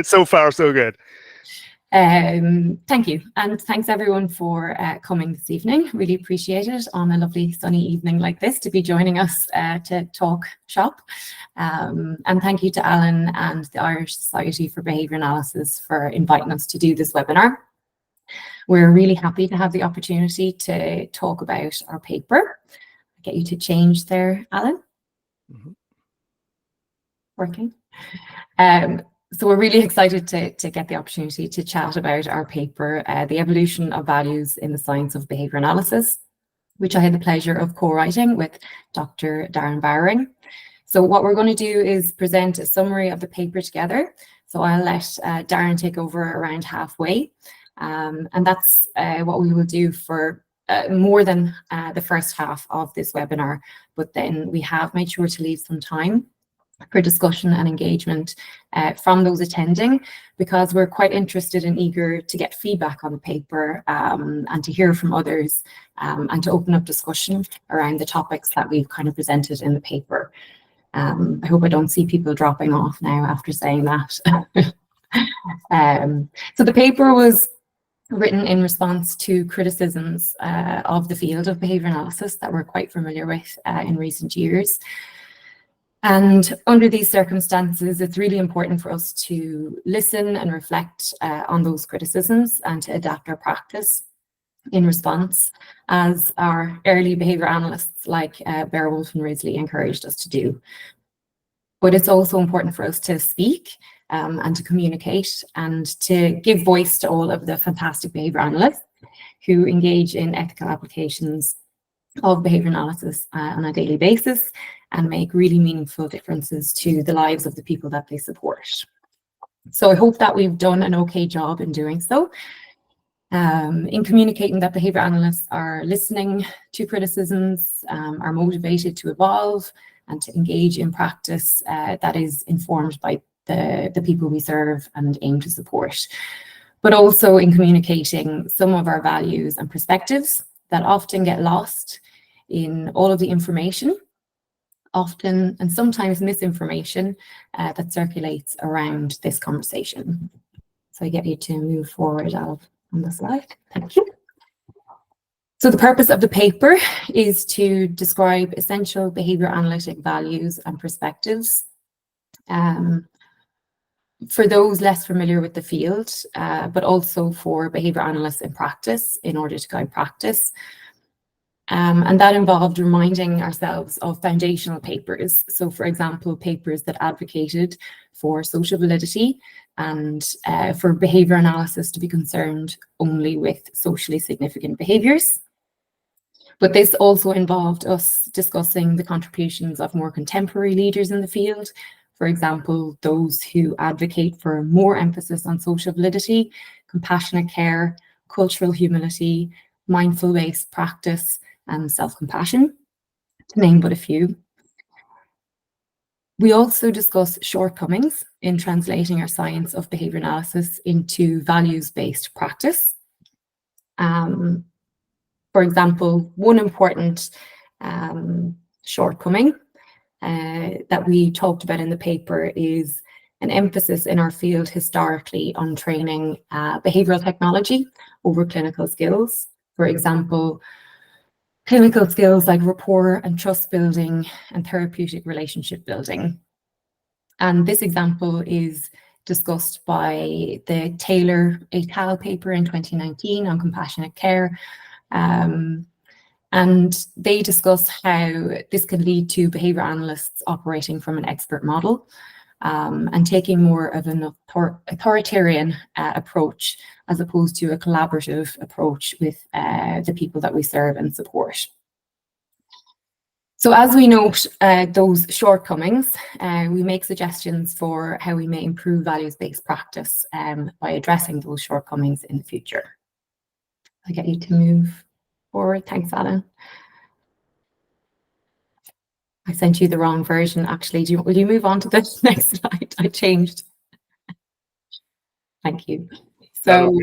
So far, so good. Thank you, and thanks everyone for coming this evening. Really appreciate it on a lovely sunny evening like this to be joining us to talk shop. And thank you to Alan and the Irish Society for Behaviour Analysis for inviting us to do this webinar. We're really happy to have the opportunity to talk about our paper. I'll get you to change there, Alan. Working. So we're really excited to get the opportunity to chat about our paper, The Evolution of Values in the Science of Behaviour Analysis, which I had the pleasure of co-writing with Dr. Darren Bowring. So what we're going to do is present a summary of the paper together. So I'll let Darren take over around halfway. And that's what we will do for more than the first half of this webinar. But then we have made sure to leave some time for discussion and engagement from those attending, because we're quite interested and eager to get feedback on the paper and to hear from others and to open up discussion around the topics that we've kind of presented in the paper. I hope I don't see people dropping off now after saying that. So the paper was written in response to criticisms of the field of behaviour analysis that we're quite familiar with in recent years. And under these circumstances, it's really important for us to listen and reflect on those criticisms and to adapt our practice in response, as our early behaviour analysts like Beowulf and Risley encouraged us to do. But it's also important for us to speak and to communicate and to give voice to all of the fantastic behaviour analysts who engage in ethical applications of behaviour analysis on a daily basis and make really meaningful differences to the lives of the people that they support. So I hope that we've done an okay job in doing so, in communicating that behaviour analysts are listening to criticisms, are motivated to evolve and to engage in practice that is informed by the people we serve and aim to support, but also in communicating some of our values and perspectives that often get lost in all of the information, often and sometimes misinformation that circulates around this conversation. So I get you to move forward, Al, on the slide. Thank you. So the purpose of the paper is to describe essential behaviour analytic values and perspectives for those less familiar with the field, but also for behaviour analysts in practice in order to guide practice. And that involved reminding ourselves of foundational papers. So, for example, papers that advocated for social validity and for behaviour analysis to be concerned only with socially significant behaviours. But this also involved us discussing the contributions of more contemporary leaders in the field. For example, those who advocate for more emphasis on social validity, compassionate care, cultural humility, mindful-based practice, and self-compassion, to name but a few. We also discuss shortcomings in translating our science of behaviour analysis into values-based practice. For example, one important shortcoming that we talked about in the paper is an emphasis in our field historically on training behavioural technology over clinical skills. For example, clinical skills like rapport and trust building and therapeutic relationship building. And this example is discussed by the Taylor et al. Paper in 2019 on compassionate care. And they discuss how this can lead to behaviour analysts operating from an expert model and taking more of an authoritarian approach as opposed to a collaborative approach with the people that we serve and support. So as we note those shortcomings, we make suggestions for how we may improve values-based practice by addressing those shortcomings in the future. I'll get you to move forward. Thanks, Alan. I sent you the wrong version, actually. Will you move on to the next slide? I changed. Thank you. So,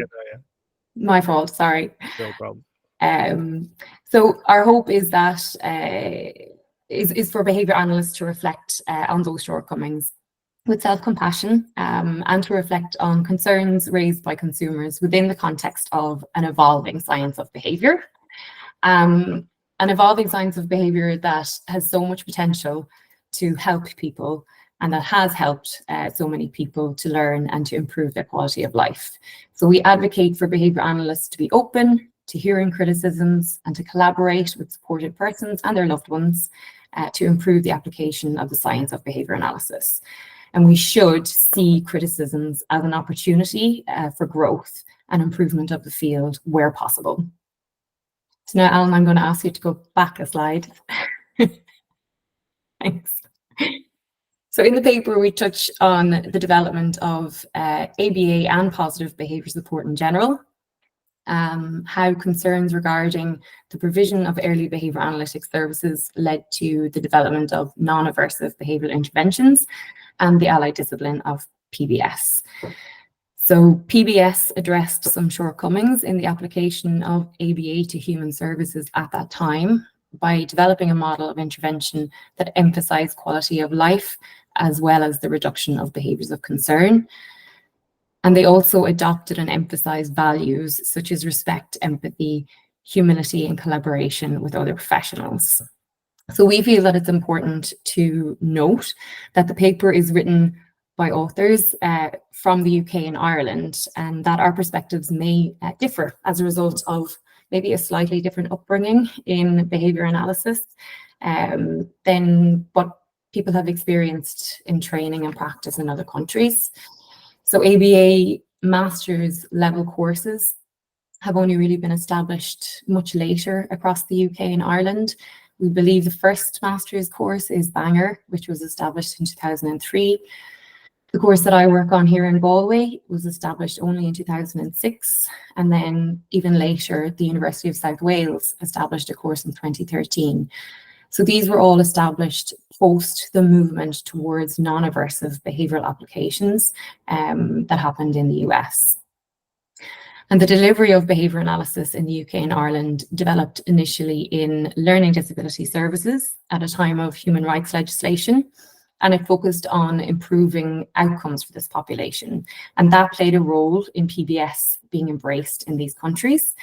my fault, sorry. No problem. So our hope is that is for behaviour analysts to reflect on those shortcomings with self-compassion and to reflect on concerns raised by consumers within the context of an evolving science of behaviour. An evolving science of behaviour that has so much potential to help people and that has helped so many people to learn and to improve their quality of life. So we advocate for behaviour analysts to be open to hearing criticisms and to collaborate with supported persons and their loved ones to improve the application of the science of behaviour analysis. And we should see criticisms as an opportunity for growth and improvement of the field where possible. So now, Alan, I'm going to ask you to go back a slide. Thanks. So in the paper, we touch on the development of ABA and positive behaviour support in general, how concerns regarding the provision of early behaviour analytics services led to the development of non-aversive behavioural interventions and the allied discipline of PBS. So PBS addressed some shortcomings in the application of ABA to human services at that time by developing a model of intervention that emphasised quality of life as well as the reduction of behaviours of concern. And they also adopted and emphasised values such as respect, empathy, humility, and collaboration with other professionals. So we feel that it's important to note that the paper is written by authors from the UK and Ireland, and that our perspectives may differ as a result of maybe a slightly different upbringing in behaviour analysis than what people have experienced in training and practice in other countries. So ABA master's level courses have only really been established much later across the UK and Ireland. We believe the first master's course is Banger, which was established in 2003. The course that I work on here in Galway was established only in 2006. And then even later, the University of South Wales established a course in 2013. So these were all established post the movement towards non-aversive behavioural applications that happened in the US. And the delivery of behaviour analysis in the UK and Ireland developed initially in learning disability services at a time of human rights legislation, and it focused on improving outcomes for this population. And that played a role in PBS being embraced in these countries,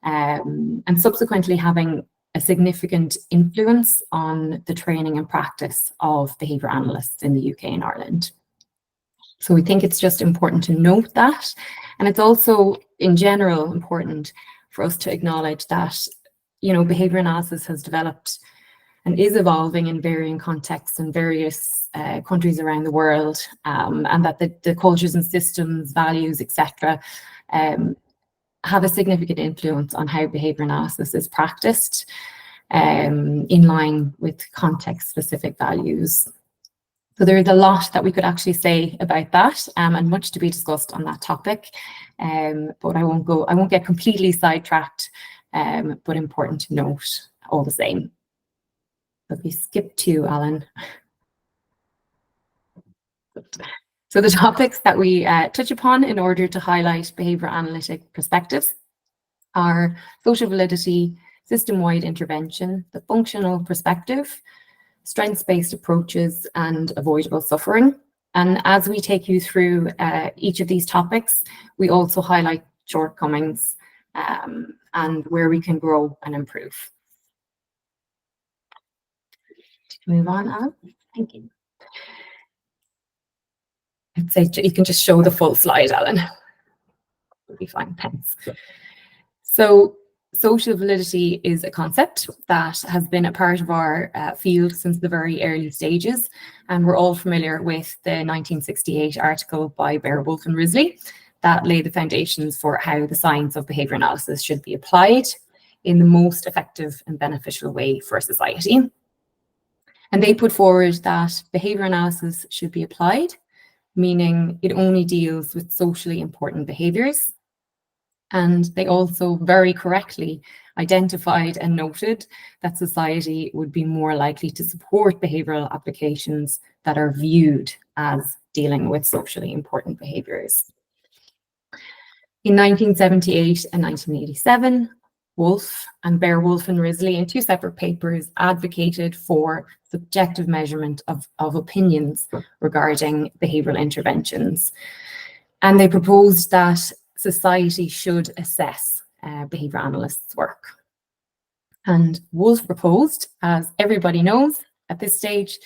and subsequently having a significant influence on the training and practice of behaviour analysts in the UK and Ireland. So we think it's just important to note that. And it's also, in general, important for us to acknowledge that, you know, behaviour analysis has developed and is evolving in varying contexts in various countries around the world, and that the cultures and systems, values, etc., have a significant influence on how behaviour analysis is practiced in line with context-specific values. So there is a lot that we could actually say about that, and much to be discussed on that topic. But I won't get completely sidetracked, but important to note all the same. If we skip to Alan. So the topics that we touch upon in order to highlight behaviour analytic perspectives are social validity, system-wide intervention, the functional perspective, strengths-based approaches, and avoidable suffering. And as we take you through each of these topics, we also highlight shortcomings and where we can grow and improve. Move on, Alan. Thank you. I'd say you can just show the full slide, Alan. It'll be fine, thanks. So social validity is a concept that has been a part of our field since the very early stages, and we're all familiar with the 1968 article by Bear, Wolf and Risley that laid the foundations for how the science of behaviour analysis should be applied in the most effective and beneficial way for society. And they put forward that behaviour analysis should be applied, meaning it only deals with socially important behaviours. And they also very correctly identified and noted that society would be more likely to support behavioural applications that are viewed as dealing with socially important behaviours. In 1978 and 1987, Wolf and Wolf and Risley, in two separate papers, advocated for subjective measurement of opinions regarding behavioural interventions. And they proposed that society should assess behaviour analysts' work. And Wolf proposed, as everybody knows at this stage,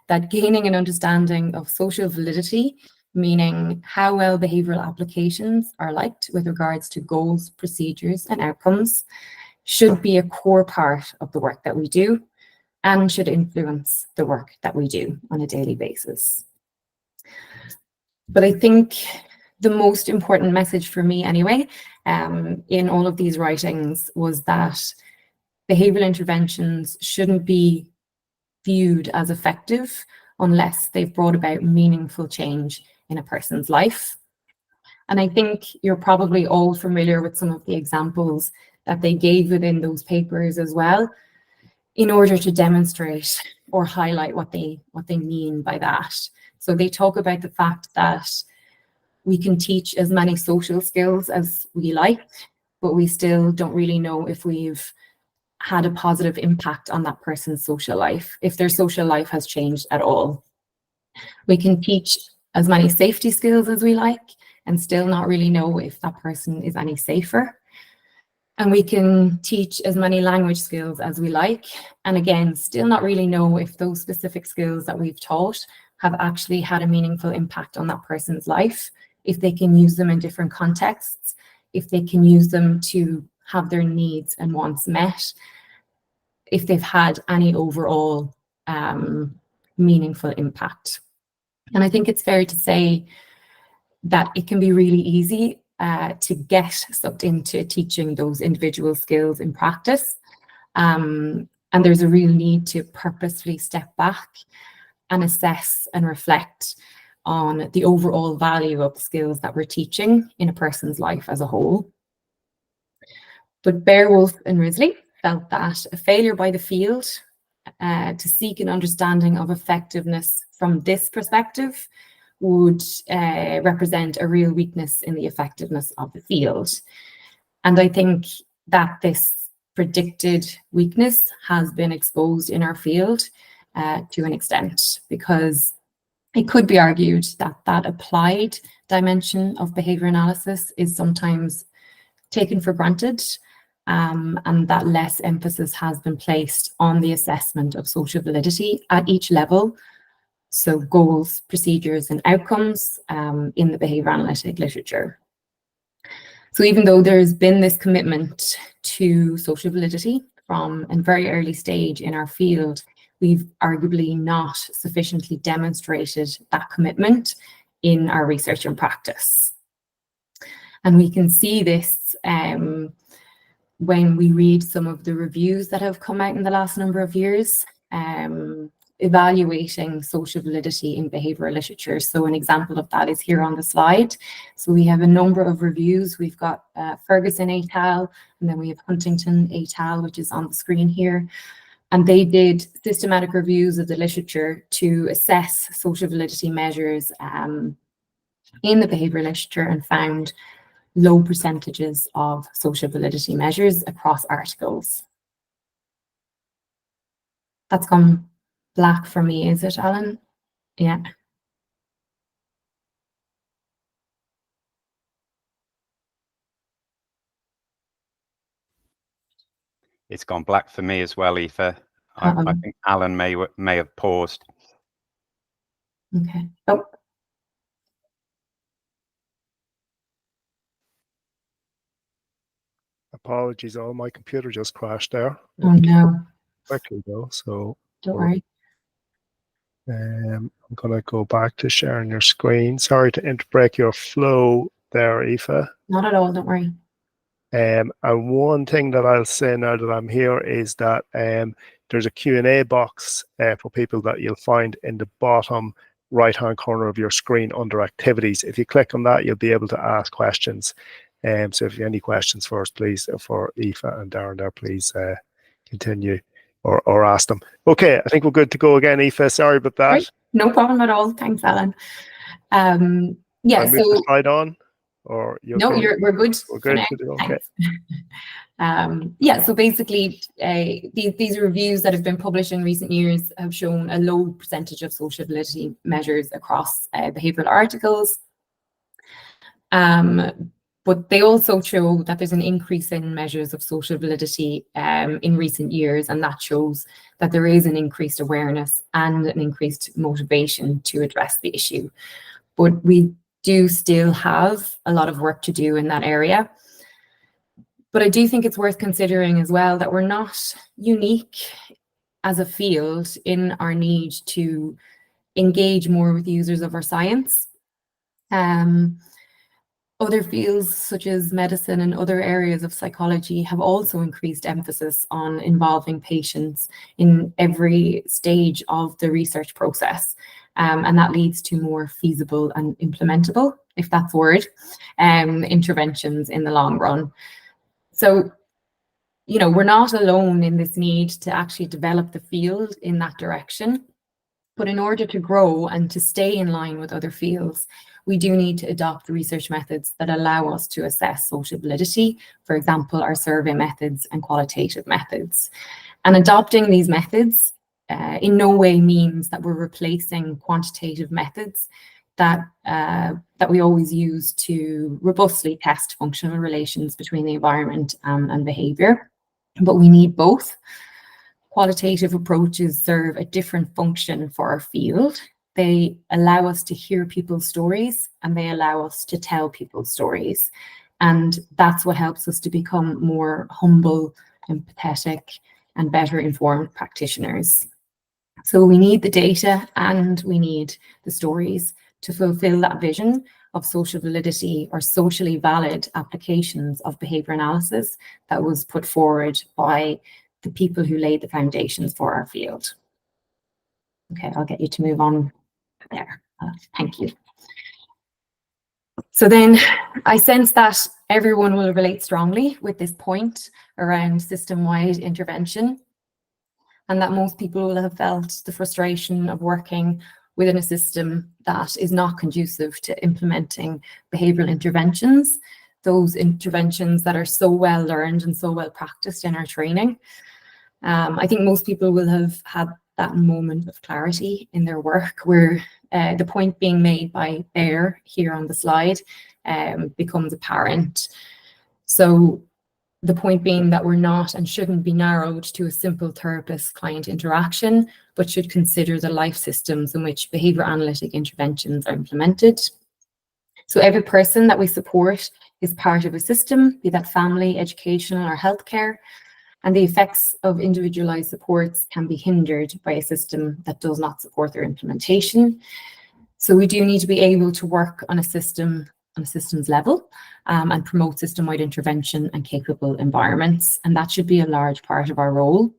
that gaining an understanding of social validity, meaning how well behavioural applications are liked with regards to goals, procedures, and outcomes, should be a core part of the work that we do and should influence the work that we do on a daily basis. But I think the most important message for me anyway, in all of these writings, was that behavioural interventions shouldn't be viewed as effective unless they've brought about meaningful change in a person's life. And I think you're probably all familiar with some of the examples that they gave within those papers as well, in order to demonstrate or highlight what they mean by that. So they talk about the fact that we can teach as many social skills as we like, but we still don't really know if we've had a positive impact on that person's social life, if their social life has changed at all. We can teach as many safety skills as we like and still not really know if that person is any safer. And we can teach as many language skills as we like, and again, still not really know if those specific skills that we've taught have actually had a meaningful impact on that person's life, if they can use them in different contexts, if they can use them to have their needs and wants met, if they've had any overall meaningful impact. And I think it's fair to say that it can be really easy to get sucked into teaching those individual skills in practice. And there's a real need to purposefully step back and assess and reflect on the overall value of the skills that we're teaching in a person's life as a whole. But Wolf and Risley felt that a failure by the field to seek an understanding of effectiveness from this perspective would represent a real weakness in the effectiveness of the field. And I think that this predicted weakness has been exposed in our field to an extent, because it could be argued that that applied dimension of behaviour analysis is sometimes taken for granted, and that less emphasis has been placed on the assessment of social validity at each level. So goals, procedures, and outcomes in the behaviour analytic literature. So even though there's been this commitment to social validity from a very early stage in our field, we've arguably not sufficiently demonstrated that commitment in our research and practice. And we can see this when we read some of the reviews that have come out in the last number of years, evaluating social validity in behavioural literature. So an example of that is here on the slide. So we have a number of reviews. We've got Ferguson et al, and then we have Huntington et al, which is on the screen here. And they did systematic reviews of the literature to assess social validity measures in the behavioural literature, and found low percentages of social validity measures across articles. That's gone black for me, is it, Alan? Yeah. It's gone black for me as well, Aoife. I think Alan may have paused. Okay. Oh. Apologies, all my computer just crashed there. Oh no. Quickly though, so don't worry. I'm gonna go back to sharing your screen. Sorry to break your flow there, Aoife. Not at all, don't worry. And one thing that I'll say now that I'm here is that there's a Q&A box for people that you'll find in the bottom right-hand corner of your screen under activities. If you click on that, you'll be able to ask questions. So if you have any questions for us, please, for Aoife and Darren there, please continue or ask them. Okay, I think we're good to go again, Aoife. Sorry about that. Right. No problem at all. Thanks, Alan. Yeah, I'll move the slide on. or you No, okay? we're good. We're good to do. Okay. Yeah, so basically, these reviews that have been published in recent years have shown a low percentage of social validity measures across behavioural articles. But they also show that there's an increase in measures of social validity in recent years, and that shows that there is an increased awareness and an increased motivation to address the issue. But we do still have a lot of work to do in that area. But I do think it's worth considering as well that we're not unique as a field in our need to engage more with users of our science. Other fields such as medicine and other areas of psychology have also increased emphasis on involving patients in every stage of the research process. And that leads to more feasible and implementable, if that's a word, interventions in the long run. So, you know, we're not alone in this need to actually develop the field in that direction. But in order to grow and to stay in line with other fields, we do need to adopt research methods that allow us to assess social validity, for example, our survey methods and qualitative methods. And adopting these methods in no way means that we're replacing quantitative methods that we always use to robustly test functional relations between the environment and behaviour. But we need both. Qualitative approaches serve a different function for our field. They allow us to hear people's stories and they allow us to tell people's stories. And that's what helps us to become more humble, empathetic, and better informed practitioners. So we need the data and we need the stories to fulfill that vision of social validity or socially valid applications of behaviour analysis that was put forward by the people who laid the foundations for our field. Okay, I'll get you to move on there. Thank you. So then I sense that everyone will relate strongly with this point around system-wide intervention, and that most people will have felt the frustration of working within a system that is not conducive to implementing behavioural interventions, those interventions that are so well learned and so well practiced in our training. I think most people will have had that moment of clarity in their work where the point being made by Bear here on the slide becomes apparent. So the point being that we're not and shouldn't be narrowed to a simple therapist-client interaction, but should consider the life systems in which behaviour analytic interventions are implemented. So every person that we support is part of a system, be that family, educational or healthcare, and the effects of individualised supports can be hindered by a system that does not support their implementation. So we do need to be able to work on a systems level and promote system-wide intervention and capable environments. And that should be a large part of our role.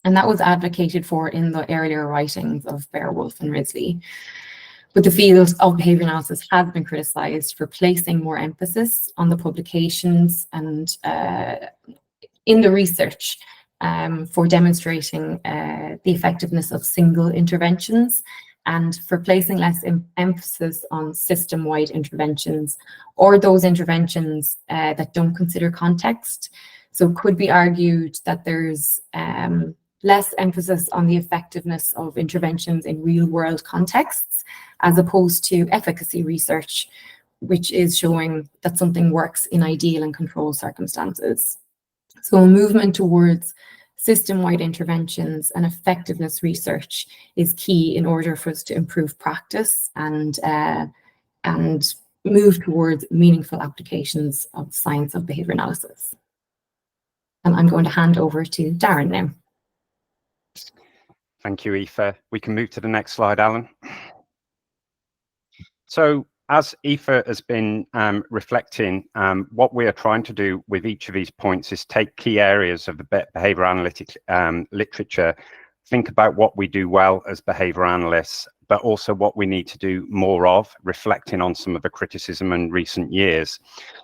And that was advocated for in the earlier writings of Beowulf and Risley. But the field of behaviour analysis has been criticised for placing more emphasis on the publications and in the research for demonstrating the effectiveness of single interventions and for placing less emphasis on system-wide interventions or those interventions that don't consider context. So it could be argued that there's less emphasis on the effectiveness of interventions in real-world contexts as opposed to efficacy research, which is showing that something works in ideal and controlled circumstances. So a movement towards system-wide interventions and effectiveness research is key in order for us to improve practice and move towards meaningful applications of science of behaviour analysis. And I'm going to hand over to Darren now. Thank you, Aoife. We can move to the next slide, Alan. So as Aoife has been reflecting, what we are trying to do with each of these points is take key areas of the behaviour analytic literature, think about what we do well as behaviour analysts, but also what we need to do more of, reflecting on some of the criticism in recent years.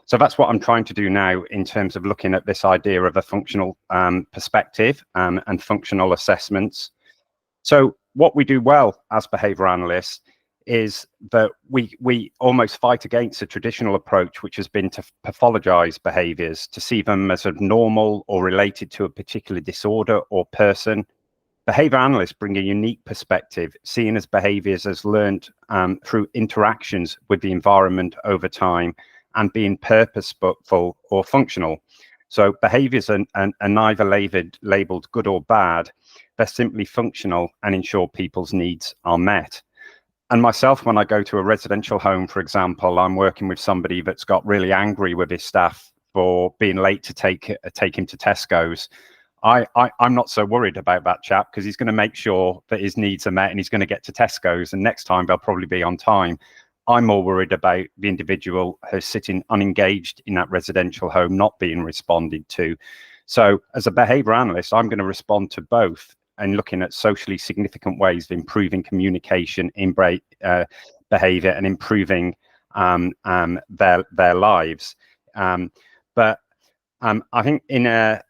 So that's what I'm trying to do now in terms of looking at this idea of a functional perspective and functional assessments. So what we do well as behaviour analysts is that we almost fight against the traditional approach, which has been to pathologize behaviors, to see them as abnormal or related to a particular disorder or person. Behavior analysts bring a unique perspective, seeing as behaviors as learned through interactions with the environment over time and being purposeful or functional. So behaviors are neither labeled good or bad. They're simply functional and ensure people's needs are met. And myself, when I go to a residential home, for example, I'm working with somebody that's got really angry with his staff for being late to take him to Tesco's. I'm not so worried about that chap, because he's going to make sure that his needs are met and he's going to get to Tesco's, and next time they'll probably be on time. I'm more worried about the individual who's sitting unengaged in that residential home, not being responded to. So as a behaviour analyst, I'm going to respond to both and looking at socially significant ways of improving communication, behaviour, and improving their lives. But I think in a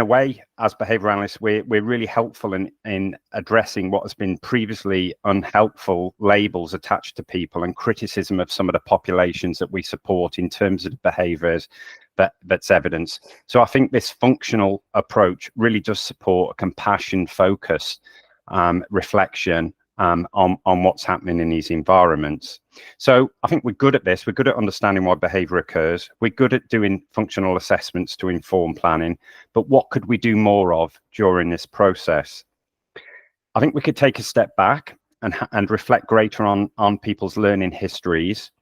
way, as behaviour analysts, we're really helpful in addressing what has been previously unhelpful labels attached to people and criticism of some of the populations that we support in terms of behaviours that's evidence. So I think this functional approach really does support a compassion-focused reflection on what's happening in these environments. So I think we're good at this. We're good at understanding why behaviour occurs. We're good at doing functional assessments to inform planning. But what could we do more of during this process? I think we could take a step back and reflect greater on people's learning histories.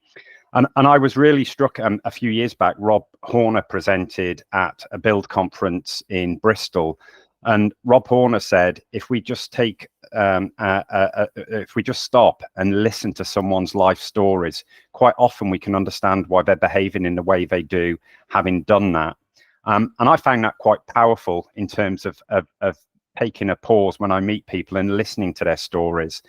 And I was really struck a few years back. Rob Horner presented at a Build conference in Bristol. And Rob Horner said, if we just take, if we just stop and listen to someone's life stories, quite often we can understand why they're behaving in the way they do, having done that. And I found that quite powerful in terms of taking a pause when I meet people and listening to their stories.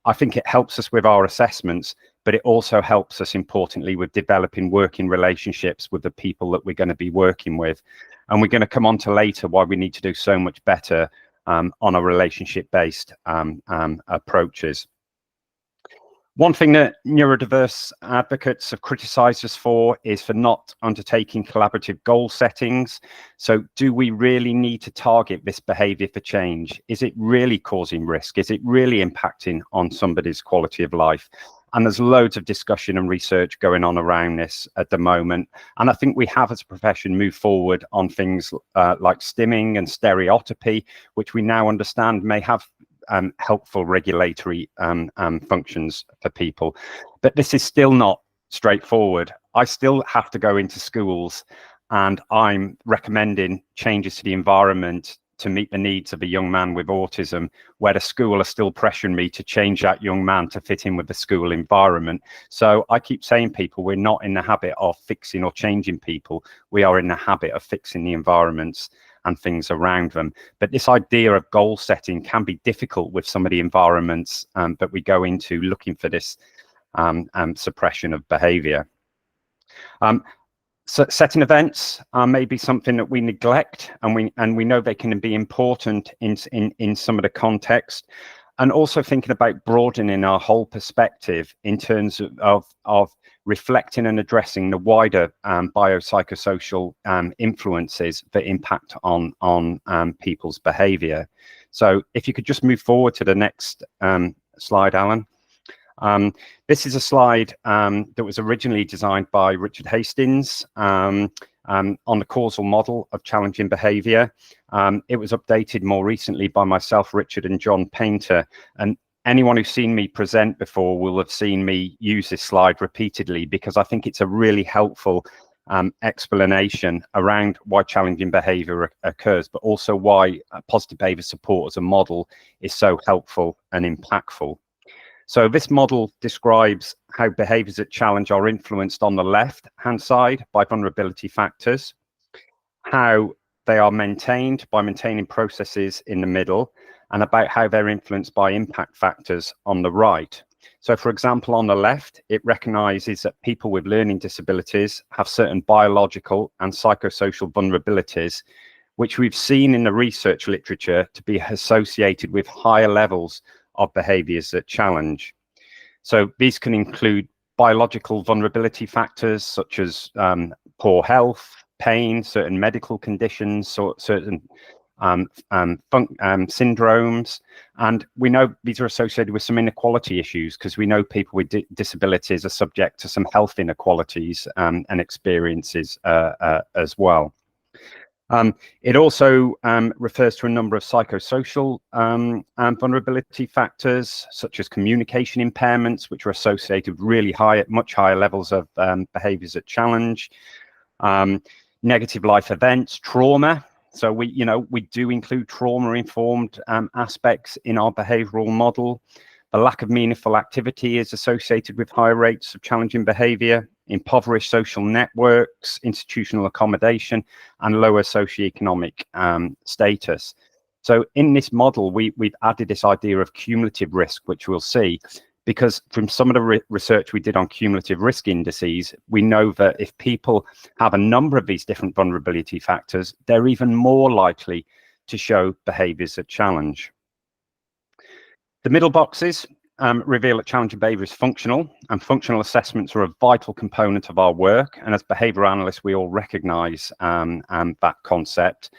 I think it helps us with our assessments, but it also helps us, importantly, with developing working relationships with the people that we're going to be working with. And we're going to come on to later why we need to do so much better on a relationship-based approaches. One thing that neurodiverse advocates have criticised us for is for not undertaking collaborative goal settings. So do we really need to target this behaviour for change? Is it really causing risk? Is it really impacting on somebody's quality of life? And there's loads of discussion and research going on around this at the moment. And I think we have, as a profession, moved forward on things like stimming and stereotypy, which we now understand may have helpful regulatory functions for people. But this is still not straightforward. I still have to go into schools, and I'm recommending changes to the environment to meet the needs of a young man with autism, where the school are still pressuring me to change that young man to fit in with the school environment. So I keep saying people, we're not in the habit of fixing or changing people. We are in the habit of fixing the environments and things around them. But this idea of goal setting can be difficult with some of the environments that we go into, looking for this suppression of behaviour. So setting events may be something that we neglect, and we know they can be important in some of the context, and also thinking about broadening our whole perspective in terms of reflecting and addressing the wider biopsychosocial influences that impact on people's behaviour. So if you could just move forward to the next slide, Alan. This is a slide that was originally designed by Richard Hastings on the causal model of challenging behaviour. It was updated more recently by myself, Richard, and John Painter. And anyone who's seen me present before will have seen me use this slide repeatedly, because I think it's a really helpful explanation around why challenging behaviour occurs, but also why positive behaviour support as a model is so helpful and impactful. So this model describes how behaviours that challenge are influenced on the left-hand side by vulnerability factors, how they are maintained by maintaining processes in the middle, and about how they're influenced by impact factors on the right. So, for example, on the left, it recognises that people with learning disabilities have certain biological and psychosocial vulnerabilities, which we've seen in the research literature to be associated with higher levels of behaviours that challenge. So these can include biological vulnerability factors such as poor health, pain, certain medical conditions, certain syndromes, and we know these are associated with some inequality issues because we know people with disabilities are subject to some health inequalities and experiences as well. It also refers to a number of psychosocial vulnerability factors, such as communication impairments, which are associated with really much higher levels of behaviours that challenge, negative life events, trauma. So we do include trauma-informed aspects in our behavioural model. The lack of meaningful activity is associated with higher rates of challenging behaviour, impoverished social networks, institutional accommodation, and lower socioeconomic status. So in this model, we've added this idea of cumulative risk, which we'll see, because from some of the research we did on cumulative risk indices, we know that if people have a number of these different vulnerability factors, they're even more likely to show behaviours that challenge. The middle boxes reveal that challenging behaviour is functional, and functional assessments are a vital component of our work. And as behavioural analysts, we all recognise that concept.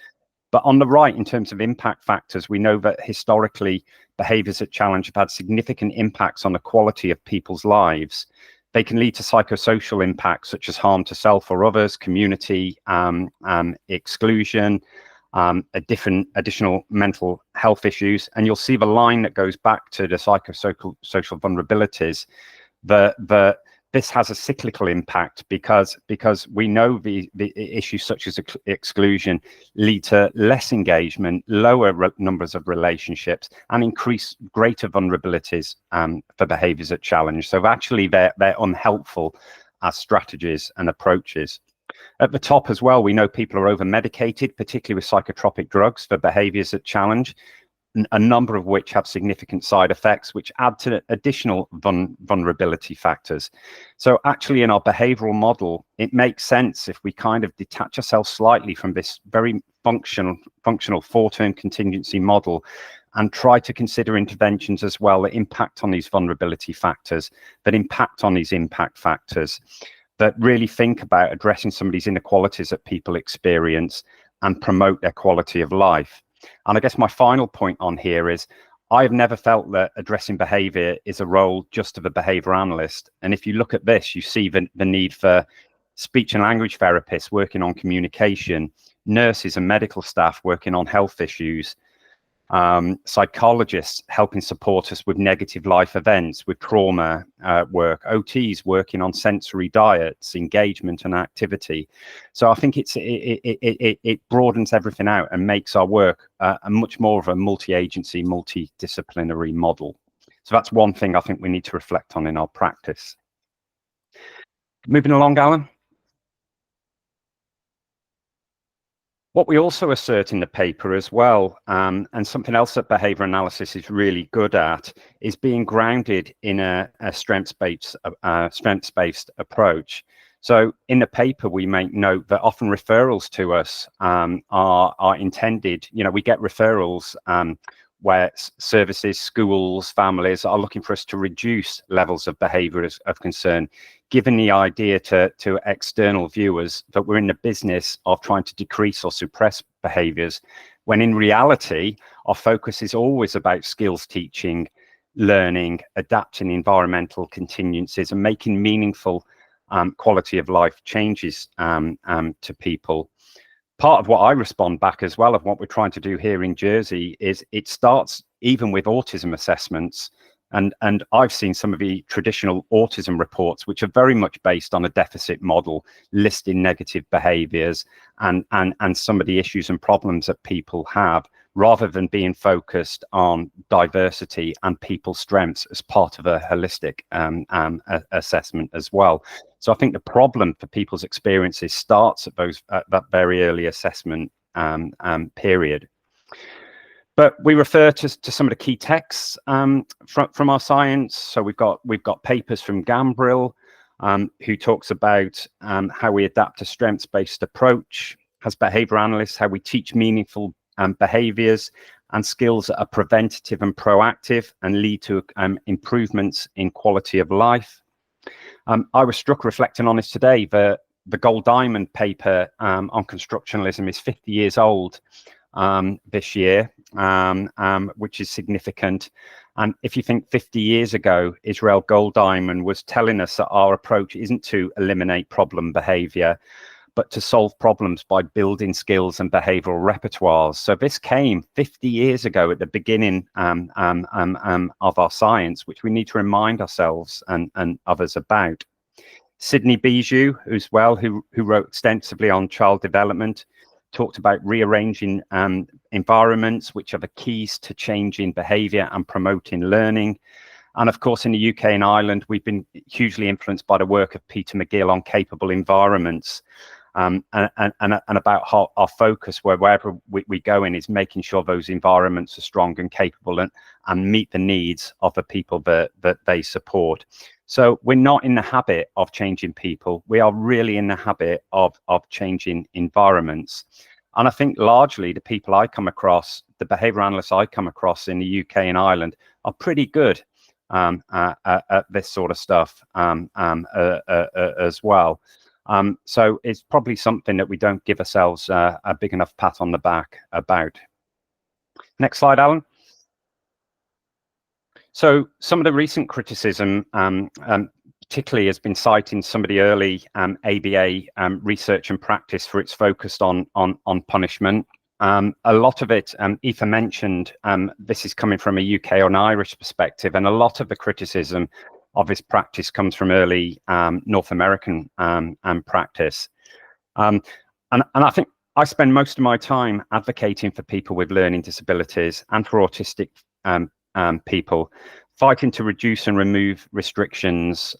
But on the right, in terms of impact factors, we know that historically behaviours that challenge have had significant impacts on the quality of people's lives. They can lead to psychosocial impacts such as harm to self or others, community exclusion, additional mental health issues. And you'll see the line that goes back to the psychosocial vulnerabilities, that this has a cyclical impact because we know the issues such as exclusion lead to less engagement, lower numbers of relationships, and greater vulnerabilities for behaviours that challenge. So actually they're unhelpful as strategies and approaches. At the top as well, we know people are over-medicated, particularly with psychotropic drugs for behaviours that challenge, a number of which have significant side effects, which add to additional vulnerability factors. So actually in our behavioural model, it makes sense if we kind of detach ourselves slightly from this very functional 4-term contingency model and try to consider interventions as well that impact on these vulnerability factors, that impact on these impact factors, that really think about addressing some of these inequalities that people experience and promote their quality of life. And I guess my final point on here is I've never felt that addressing behaviour is a role just of a behaviour analyst. And if you look at this, you see the need for speech and language therapists working on communication, nurses and medical staff working on health issues, psychologists helping support us with negative life events, with trauma work, OTs working on sensory diets, engagement and activity. So I think it broadens everything out and makes our work a much more of a multi-agency, multidisciplinary model. So that's one thing I think we need to reflect on in our practice. Moving along, Alan. What we also assert in the paper as well, and something else that behaviour analysis is really good at, is being grounded in a strengths-based approach. So in the paper, we make note that often referrals to us are intended, we get referrals where services, schools, families are looking for us to reduce levels of behaviour of concern, given the idea to external viewers that we're in the business of trying to decrease or suppress behaviours, when in reality, our focus is always about skills teaching, learning, adapting environmental contingencies, and making meaningful quality of life changes to people. Part of what I respond back as well of what we're trying to do here in Jersey is it starts even with autism assessments. And I've seen some of the traditional autism reports, which are very much based on a deficit model, listing negative behaviours and some of the issues and problems that people have, rather than being focused on diversity and people's strengths as part of a holistic assessment as well. So I think the problem for people's experiences starts at that very early assessment period. But we refer to some of the key texts from our science. So we've got papers from Gambrill, who talks about how we adapt a strengths-based approach, as behaviour analysts, how we teach meaningful behaviours, and skills that are preventative and proactive and lead to improvements in quality of life. I was struck reflecting on this today. The Gold Diamond paper on constructionalism is 50 years old this year, which is significant. And if you think 50 years ago, Israel Gold Diamond was telling us that our approach isn't to eliminate problem behavior, but to solve problems by building skills and behavioral repertoires. So this came 50 years ago at the beginning of our science, which we need to remind ourselves and others about. Sidney Bijou, who wrote extensively on child development, talked about rearranging environments, which are the keys to changing behavior and promoting learning. And of course, in the UK and Ireland, we've been hugely influenced by the work of Peter McGill on capable environments. And about our focus wherever we go in is making sure those environments are strong and capable and meet the needs of the people that they support. So we're not in the habit of changing people. We are really in the habit of changing environments. And I think largely the people I come across, the behaviour analysts I come across in the UK and Ireland, are pretty good at this sort of stuff as well. So it's probably something that we don't give ourselves a big enough pat on the back about. Next slide, Alan. So some of the recent criticism, particularly, has been citing some of the early ABA research and practice for its focus on punishment. A lot of it, Aoife mentioned, this is coming from a UK or an Irish perspective, and a lot of the criticism of this practice comes from early North American practice. And I think I spend most of my time advocating for people with learning disabilities and for autistic people, fighting to reduce and remove restrictions,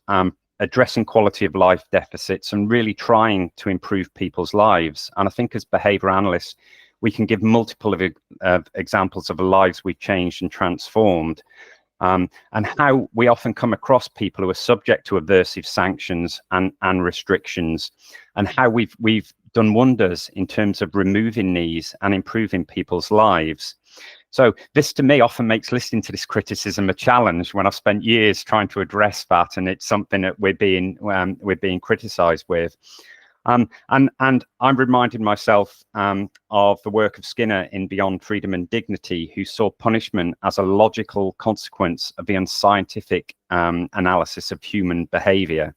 addressing quality of life deficits, and really trying to improve people's lives. And I think as behaviour analysts, we can give multiple examples of the lives we've changed and transformed. And how we often come across people who are subject to aversive sanctions and restrictions, and how we've done wonders in terms of removing these and improving people's lives. So this, to me, often makes listening to this criticism a challenge when I've spent years trying to address that, and it's something that we're being criticised with. And I'm reminding myself of the work of Skinner in Beyond Freedom and Dignity, who saw punishment as a logical consequence of the unscientific analysis of human behaviour.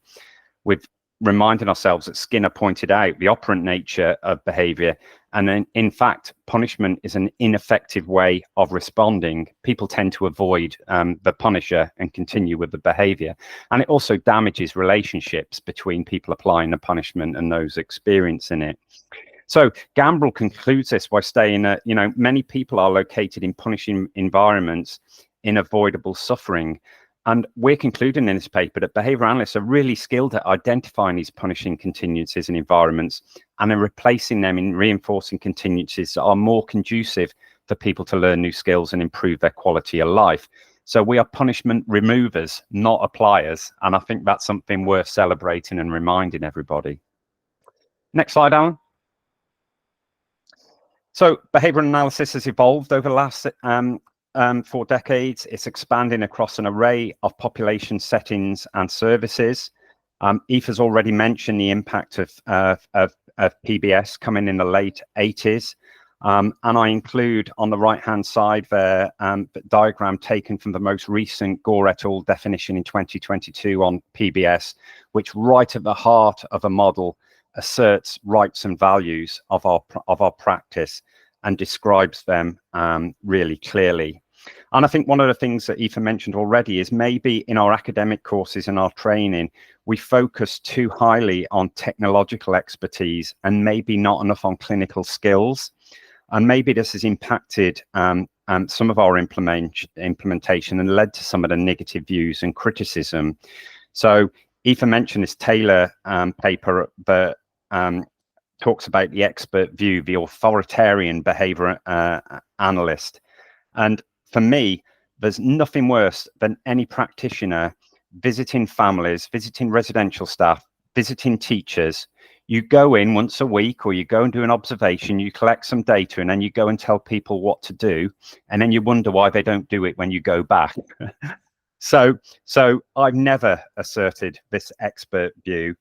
We've reminding ourselves that Skinner pointed out the operant nature of behaviour, and then, in fact, punishment is an ineffective way of responding. People tend to avoid the punisher and continue with the behaviour, and it also damages relationships between people applying the punishment and those experiencing it. So Gambrell concludes this by saying that, many people are located in punishing environments in avoidable suffering. And we're concluding in this paper that behaviour analysts are really skilled at identifying these punishing contingencies and environments, and then replacing them in reinforcing contingencies that are more conducive for people to learn new skills and improve their quality of life. So we are punishment removers, not appliers. And I think that's something worth celebrating and reminding everybody. Next slide, Alan. So behavioural analysis has evolved over the last 4 decades. It's expanding across an array of population settings and services. Aoife has already mentioned the impact of PBS coming in the late 80s. And I include on the right-hand side there the diagram taken from the most recent Gore et al. Definition in 2022 on PBS, which right at the heart of a model asserts rights and values of our practice and describes them really clearly. And I think one of the things that Aoife mentioned already is maybe in our academic courses and our training, we focus too highly on technological expertise and maybe not enough on clinical skills. And maybe this has impacted some of our implementation and led to some of the negative views and criticism. So Aoife mentioned this Taylor paper that talks about the expert view, the authoritarian behaviour analyst. And for me, there's nothing worse than any practitioner visiting families, visiting residential staff, visiting teachers, You go in once a week, or you go and do an observation, you collect some data, and then you go and tell people what to do, and then you wonder why they don't do it when you go back. So I've never asserted this expert view.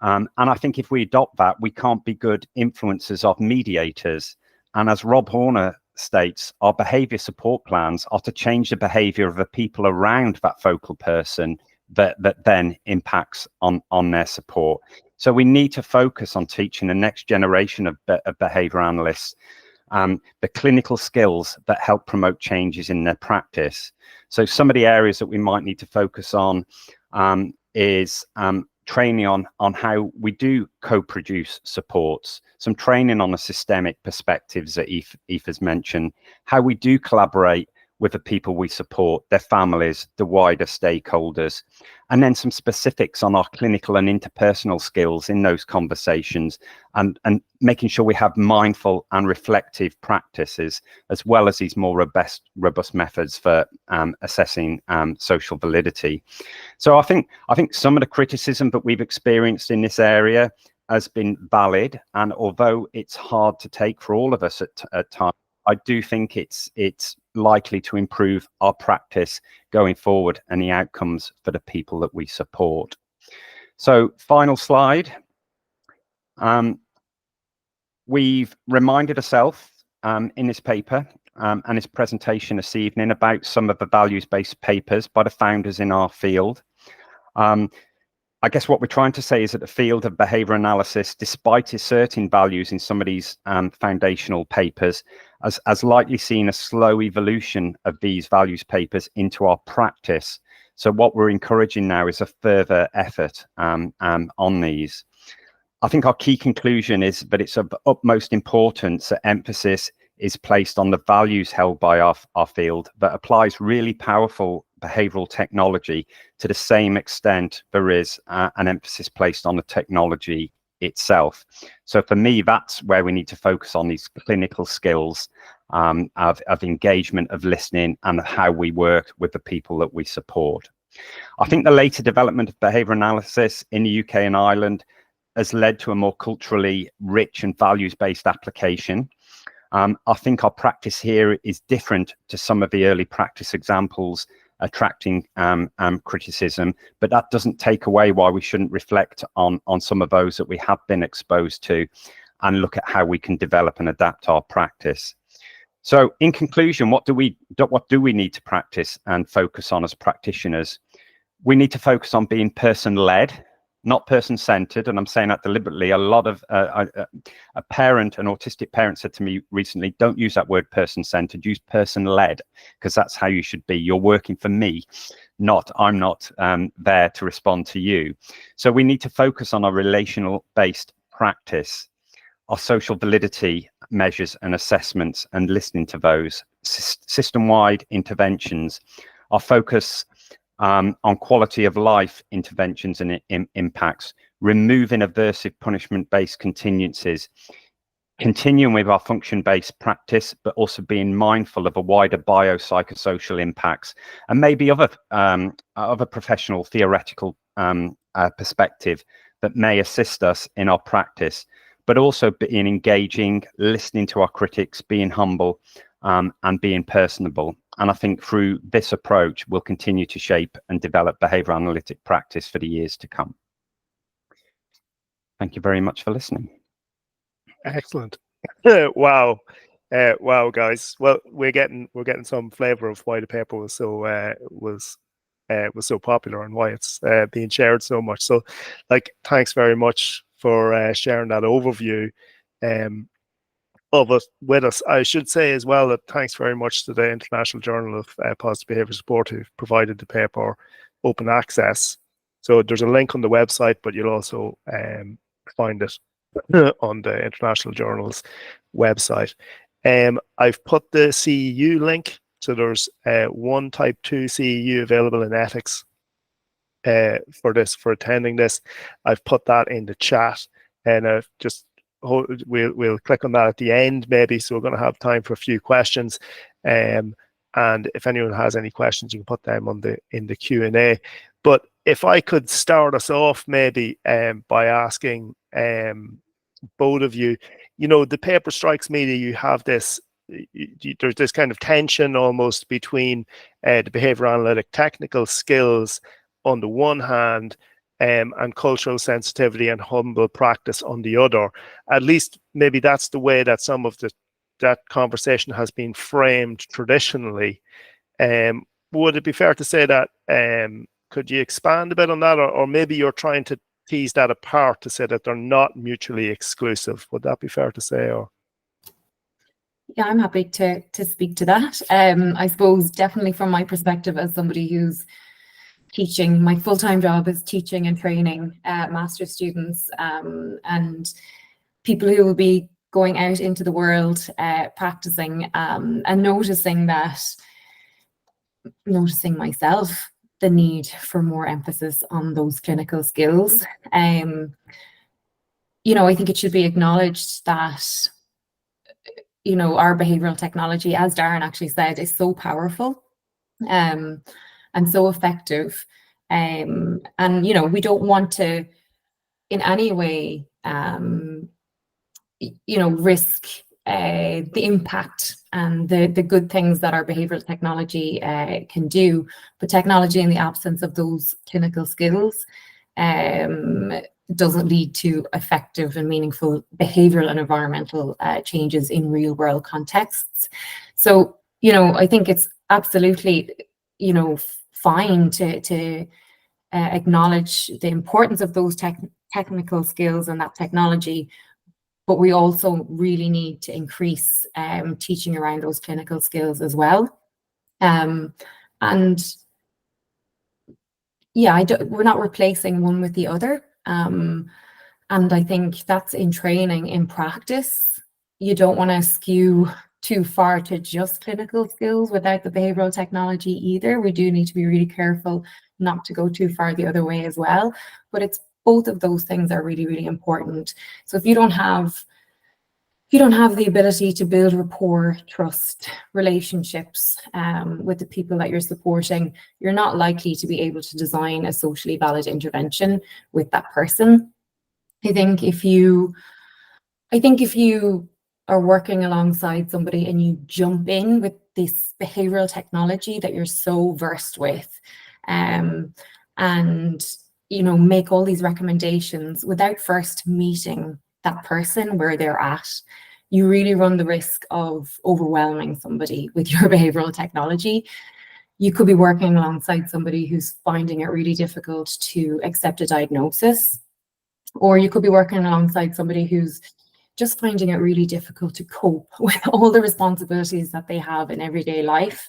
And I think if we adopt that, we can't be good influencers of mediators. And as Rob Horner states, our behaviour support plans are to change the behaviour of the people around that focal person that then impacts on their support. So we need to focus on teaching the next generation of behaviour analysts the clinical skills that help promote changes in their practice. So some of the areas that we might need to focus on is training on how we do co-produce supports, some training on the systemic perspectives that Aoife has mentioned, how we do collaborate with the people we support, their families, the wider stakeholders, and then some specifics on our clinical and interpersonal skills in those conversations, and making sure we have mindful and reflective practices, as well as these more robust methods for assessing social validity. So I think some of the criticism that we've experienced in this area has been valid, and although it's hard to take for all of us at times, I do think it's likely to improve our practice going forward and the outcomes for the people that we support. So final slide. We've reminded ourselves in this paper and this presentation this evening about some of the values-based papers by the founders in our field. I guess what we're trying to say is that the field of behaviour analysis, despite asserting values in some of these foundational papers, has likely seen a slow evolution of these values papers into our practice. So what we're encouraging now is a further effort on these. I think our key conclusion is that it's of utmost importance that emphasis is placed on the values held by our field that applies really powerful behavioural technology to the same extent there is an emphasis placed on the technology itself. So for me, that's where we need to focus on these clinical skills of engagement, of listening, and how we work with the people that we support. I think the later development of behaviour analysis in the UK and Ireland has led to a more culturally rich and values-based application. I think our practice here is different to some of the early practice examples attracting criticism, but that doesn't take away why we shouldn't reflect on some of those that we have been exposed to and look at how we can develop and adapt our practice. So in conclusion, what do we need to practice and focus on as practitioners? We need to focus on being person-led, not person-centered, and I'm saying that deliberately. A lot of an autistic parent said to me recently, don't use that word person-centered, use person-led, because that's how you should be. You're working for me, I'm not there to respond to you. So we need to focus on our relational-based practice, our social validity measures and assessments, and listening to those, system-wide interventions, our focus on quality of life interventions and impacts, removing aversive punishment-based contingencies, continuing with our function-based practice, but also being mindful of a wider biopsychosocial impacts, and maybe other professional theoretical perspective that may assist us in our practice, but also being engaging, listening to our critics, being humble, and being personable. And I think through this approach, we'll continue to shape and develop behaviour analytic practice for the years to come. Thank you very much for listening. Excellent. Wow. Wow, guys. Well, we're getting some flavour of why the paper was so popular and why it's being shared so much. So, thanks very much for sharing that overview of it with us. I should say as well that thanks very much to the International Journal of Positive Behaviour Support, who provided the paper open access. So there's a link on the website, but you'll also find it on the International Journal's website. I've put the CEU link. So there's one type 2 CEU available in ethics for attending this. I've put that in the chat, and we'll click on that at the end maybe, so we're going to have time for a few questions, and and if anyone has any questions, you can put them in the Q&A. But if I could start us off maybe by asking both of you, the paper strikes me that you have this, there's this kind of tension almost between the behavioral analytic technical skills on the one hand, and cultural sensitivity and humble practice on the other. At least maybe that's the way that some of that conversation has been framed traditionally. Would it be fair to say that, could you expand a bit on that, or maybe you're trying to tease that apart to say that they're not mutually exclusive? Would that be fair to say? Or yeah, I'm happy to speak to that. I suppose definitely from my perspective as somebody who's teaching, my full-time job is teaching and training master's students and people who will be going out into the world practicing, and noticing myself the need for more emphasis on those clinical skills. I think it should be acknowledged that our behavioral technology, as Darren actually said, is so powerful and so effective. And we don't want to in any way risk the impact and the good things that our behavioral technology can do, but technology in the absence of those clinical skills doesn't lead to effective and meaningful behavioral and environmental changes in real world contexts. So, I think it's absolutely, fine to acknowledge the importance of those technical skills and that technology, but we also really need to increase teaching around those clinical skills as well. And yeah, we're not replacing one with the other. And I think that's in training. In practice, you don't want to skew too far to just clinical skills without the behavioral technology either. We do need to be really careful not to go too far the other way as well. But it's both of those things are really, really important. So if you don't have the ability to build rapport, trust, relationships with the people that you're supporting, you're not likely to be able to design a socially valid intervention with that person. I think if you are working alongside somebody and you jump in with this behavioral technology that you're so versed with, and make all these recommendations without first meeting that person where they're at, you really run the risk of overwhelming somebody with your behavioral technology. You could be working alongside somebody who's finding it really difficult to accept a diagnosis, or you could be working alongside somebody who's just finding it really difficult to cope with all the responsibilities that they have in everyday life.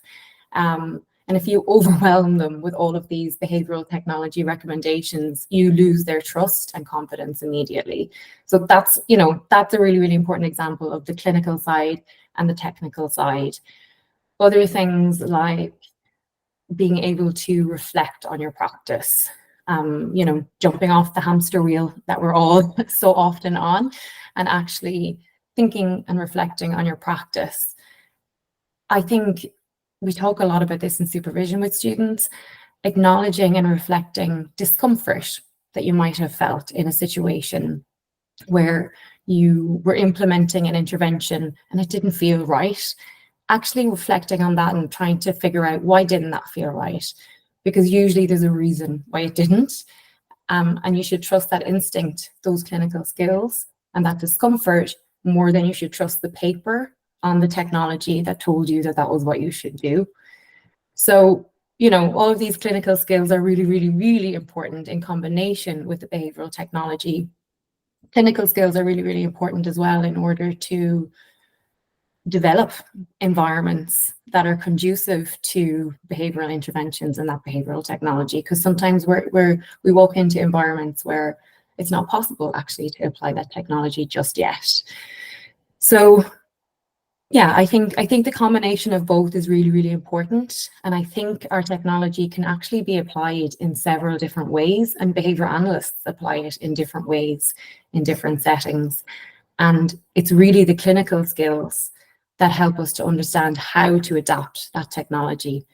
And if you overwhelm them with all of these behavioral technology recommendations, you lose their trust and confidence immediately. So that's a really, really important example of the clinical side and the technical side. Other things like being able to reflect on your practice, jumping off the hamster wheel that we're all so often on, and actually thinking and reflecting on your practice. I think we talk a lot about this in supervision with students, acknowledging and reflecting discomfort that you might have felt in a situation where you were implementing an intervention and it didn't feel right. Actually reflecting on that and trying to figure out, why didn't that feel right? Because usually there's a reason why it didn't. And you should trust that instinct, those clinical skills, and that discomfort more than you should trust the paper on the technology that told you that that was what you should do. So, all of these clinical skills are really, really, really important in combination with the behavioral technology. Clinical skills are really, really important as well in order to develop environments that are conducive to behavioral interventions and that behavioral technology, because sometimes we walk into environments where it's not possible actually to apply that technology just yet. So yeah, I think the combination of both is really, really important. And I think our technology can actually be applied in several different ways, and behaviour analysts apply it in different ways, in different settings. And it's really the clinical skills that help us to understand how to adapt that technology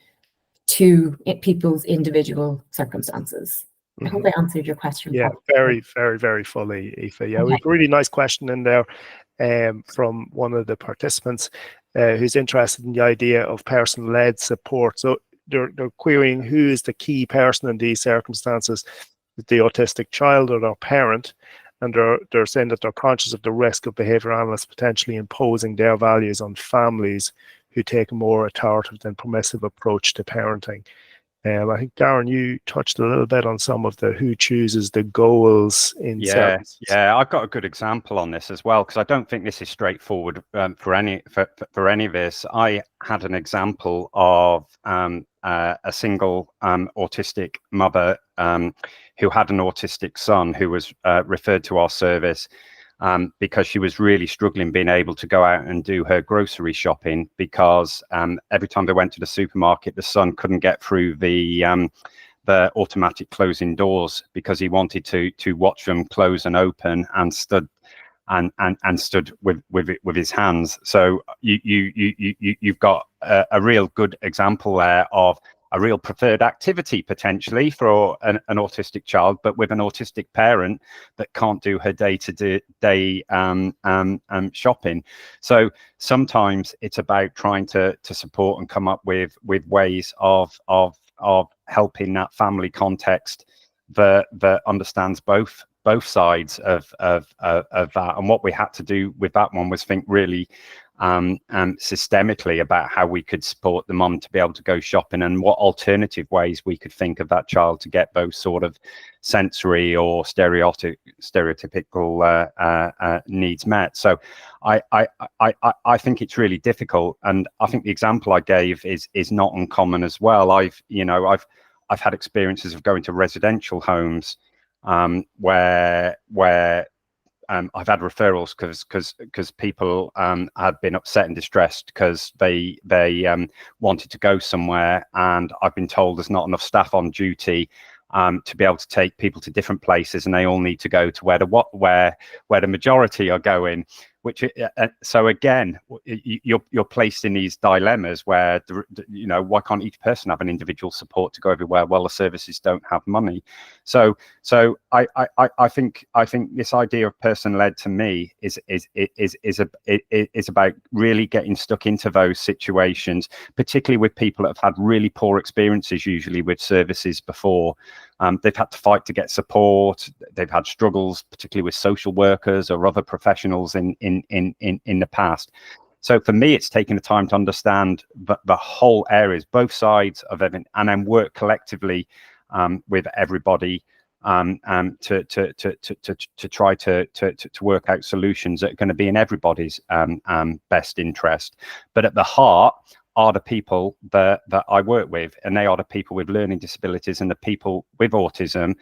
to people's individual circumstances. I hope I answered your question. Yeah, very, very, very fully, Aoife. Yeah, we have a really nice question in there from one of the participants who's interested in the idea of person-led support. So they're querying who is the key person in these circumstances, the autistic child or their parent, and they're saying that they're conscious of the risk of behavioural analysts potentially imposing their values on families who take a more authoritative than permissive approach to parenting. I think, Darren, you touched a little bit on some of the who chooses the goals in service. Yeah, I've got a good example on this as well, because I don't think this is straightforward for any of this. I had an example of a single autistic mother who had an autistic son who was referred to our service because she was really struggling being able to go out and do her grocery shopping, because every time they went to the supermarket, the son couldn't get through the automatic closing doors because he wanted to watch them close and open, and stood with his hands. So you've got a real good example there of a real preferred activity potentially for an autistic child, but with an autistic parent that can't do her day-to-day shopping. So sometimes it's about trying to support and come up with ways of helping that family context that understands both sides of that. And what we had to do with that one was think really systemically about how we could support the mum to be able to go shopping, and what alternative ways we could think of that child to get both sort of sensory or stereotypical needs met. So I think it's really difficult, and I think the example I gave is not uncommon as well. I've had experiences of going to residential homes where I've had referrals because people had been upset and distressed because they wanted to go somewhere, and I've been told there's not enough staff on duty to be able to take people to different places, and they all need to go to where the majority are going. Which so again, you're placed in these dilemmas where why can't each person have an individual support to go everywhere? Well, the services don't have money. So I think this idea of person-led to me is about really getting stuck into those situations, particularly with people that have had really poor experiences, usually with services before. They've had to fight to get support. They've had struggles, particularly with social workers or other professionals in the past. So for me, it's taking the time to understand the whole areas, both sides of everything, and then work collectively with everybody to try to work out solutions that are going to be in everybody's best interest. But at the heart are the people that I work with, and they are the people with learning disabilities and the people with autism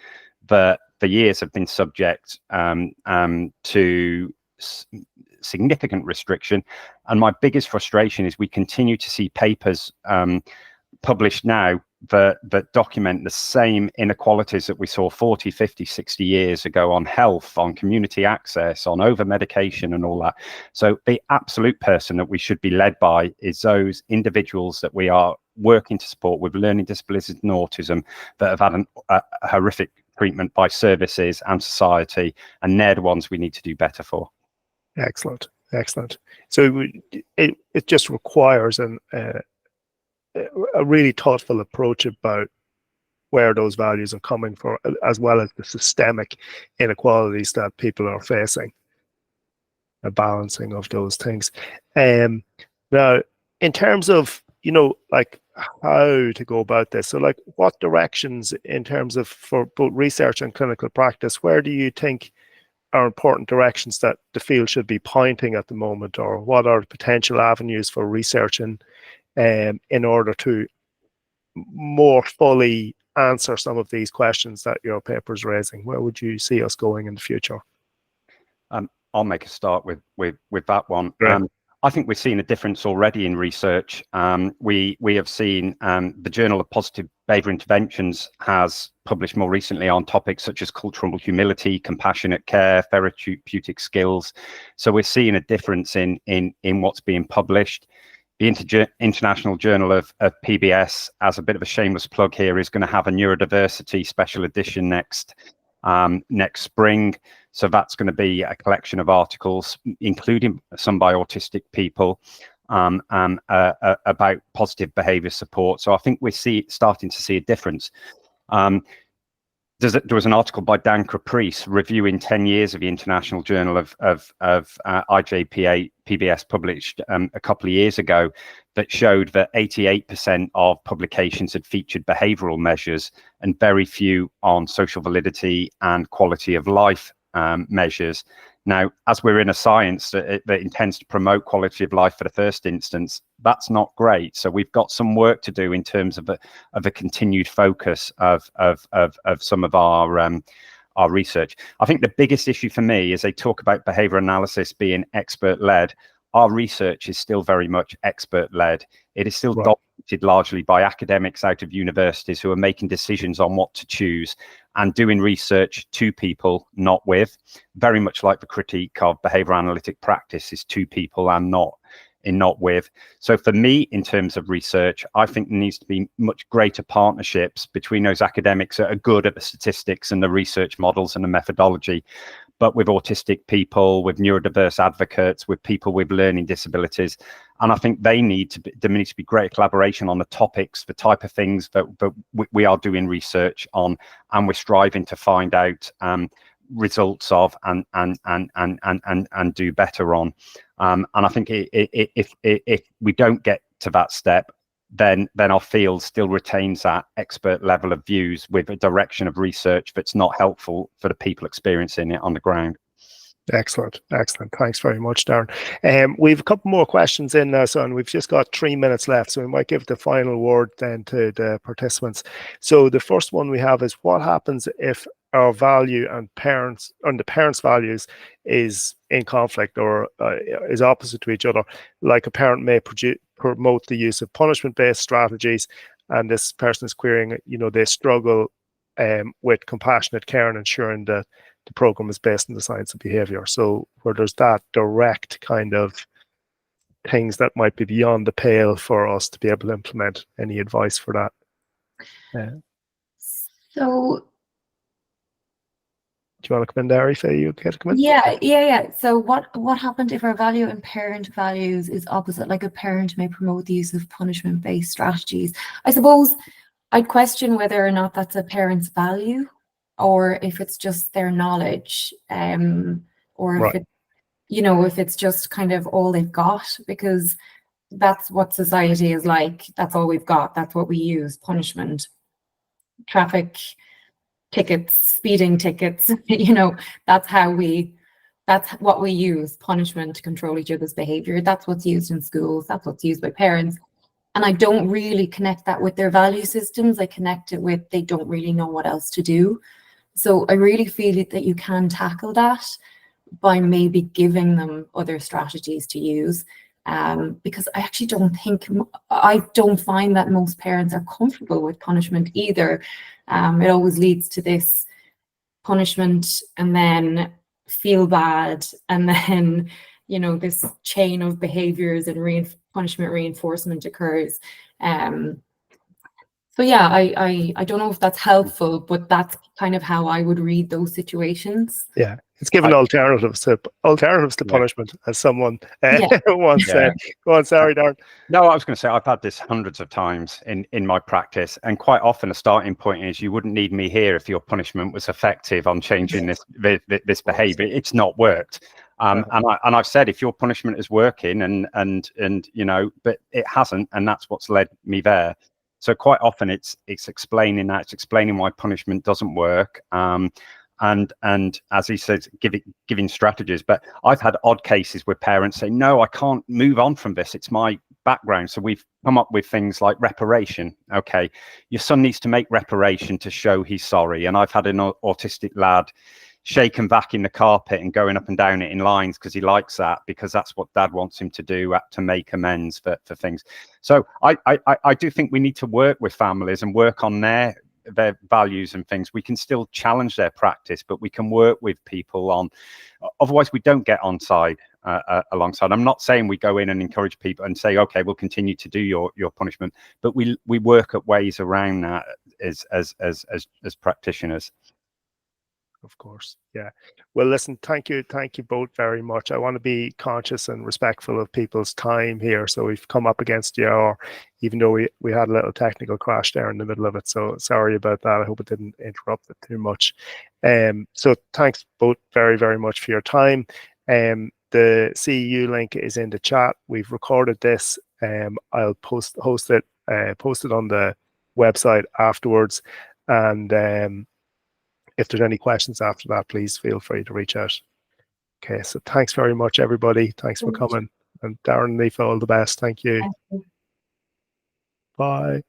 that for years have been subject to significant restriction. And my biggest frustration is we continue to see papers published now that document the same inequalities that we saw 40, 50, 60 years ago on health, on community access, on over medication and all that. So the absolute person that we should be led by is those individuals that we are working to support with learning disabilities and autism that have had a horrific treatment by services and society, and they're the ones we need to do better for. Excellent. So it just requires a really thoughtful approach about where those values are coming from, as well as the systemic inequalities that people are facing, a balancing of those things. Now, in terms of, like how to go about this, so like what directions in terms of for both research and clinical practice, where do you think are important directions that the field should be pointing at the moment, or what are potential avenues for research in order to more fully answer some of these questions that your paper is raising? Where would you see us going in the future? I'll make a start with that one. Right. I think we're seeing a difference already in research. We have seen the Journal of Positive Behaviour Interventions has published more recently on topics such as cultural humility, compassionate care, therapeutic skills. So we're seeing a difference in what's being published. The International Journal of PBS, as a bit of a shameless plug here, is going to have a neurodiversity special edition next spring. So that's going to be a collection of articles, including some by autistic people, about positive behaviour support. So I think we're starting to see a difference. There was an article by Dan Caprice reviewing 10 years of the International Journal of IJPA PBS published a couple of years ago, that showed that 88% of publications had featured behavioural measures and very few on social validity and quality of life measures. Now, as we're in a science that intends to promote quality of life for the first instance, that's not great. So we've got some work to do in terms of a continued focus of some of our research. I think the biggest issue for me is they talk about behaviour analysis being expert-led. Our research is still very much expert-led. It is still dominated largely by academics out of universities who are making decisions on what to choose and doing research to people, not with. Very much like the critique of behaviour analytic practice is to people and not with. So for me, in terms of research, I think there needs to be much greater partnerships between those academics that are good at the statistics and the research models and the methodology, but with autistic people, with neurodiverse advocates, with people with learning disabilities. And I think there needs to be great collaboration on the topics, the type of things that we are doing research on, and we're striving to find out results of and do better on. And I think if we don't get to that step, then our field still retains that expert level of views with a direction of research that's not helpful for the people experiencing it on the ground. Excellent. Thanks very much, Darren. We have a couple more questions in now, and we've just got 3 minutes left, so we might give the final word then to the participants. So the first one we have is, what happens if our value and the parents' values is in conflict or is opposite to each other? Like a parent may promote the use of punishment-based strategies, and this person is querying, they struggle with compassionate care and ensuring that the program is based on the science of behavior. So where there's that direct kind of things that might be beyond the pale for us to be able to implement, any advice for that? So do you want to come in there, Aoife? You okay to come in? Yeah. So what happened if our value and parent values is opposite? Like a parent may promote the use of punishment-based strategies. I suppose I'd question whether or not that's a parent's value, or if it's just their knowledge, or if it, if it's just kind of all they've got, because that's what society is like. That's all we've got. That's what we use: punishment, traffic tickets, speeding tickets. That's what we use: punishment to control each other's behavior. That's what's used in schools. That's what's used by parents. And I don't really connect that with their value systems. I connect it with they don't really know what else to do. So I really feel that you can tackle that by maybe giving them other strategies to use, because I actually don't find that most parents are comfortable with punishment either. It always leads to this punishment and then feel bad, and then this chain of behaviors and punishment reinforcement occurs. So yeah, I don't know if that's helpful, but that's kind of how I would read those situations. Yeah, it's given alternatives to punishment, as someone once said. Go on, sorry, Darren. No, I was going to say, I've had this hundreds of times in my practice, and quite often a starting point is, you wouldn't need me here if your punishment was effective on changing this behaviour. It's not worked. And I've said, if your punishment is working, and but it hasn't, and that's what's led me there. So quite often it's explaining that, it's explaining why punishment doesn't work, and as he says, giving strategies. But I've had odd cases where parents say, no, I can't move on from this, it's my background. So we've come up with things like reparation. Okay, your son needs to make reparation to show he's sorry. And I've had an autistic lad, shaking back in the carpet and going up and down it in lines because he likes that, because that's what dad wants him to do to make amends for things. So I do think we need to work with families and work on their values and things. We can still challenge their practice, but we can work with people on, otherwise we don't get on side alongside. I'm not saying we go in and encourage people and say, okay, we'll continue to do your punishment, but we work at ways around that as practitioners. Of course, yeah. Well, listen, thank you both very much. I want to be conscious and respectful of people's time here, so we've come up against the hour, even though we had a little technical crash there in the middle of it, so sorry about that. I hope it didn't interrupt it too much. So thanks both very, very much for your time. The CEU link is in the chat. We've recorded this. I'll post it on the website afterwards, and if there's any questions after that, please feel free to reach out. Okay, so thanks very much, everybody. Thanks for coming. And Darren and Aoife, all the best. Thank you. Bye.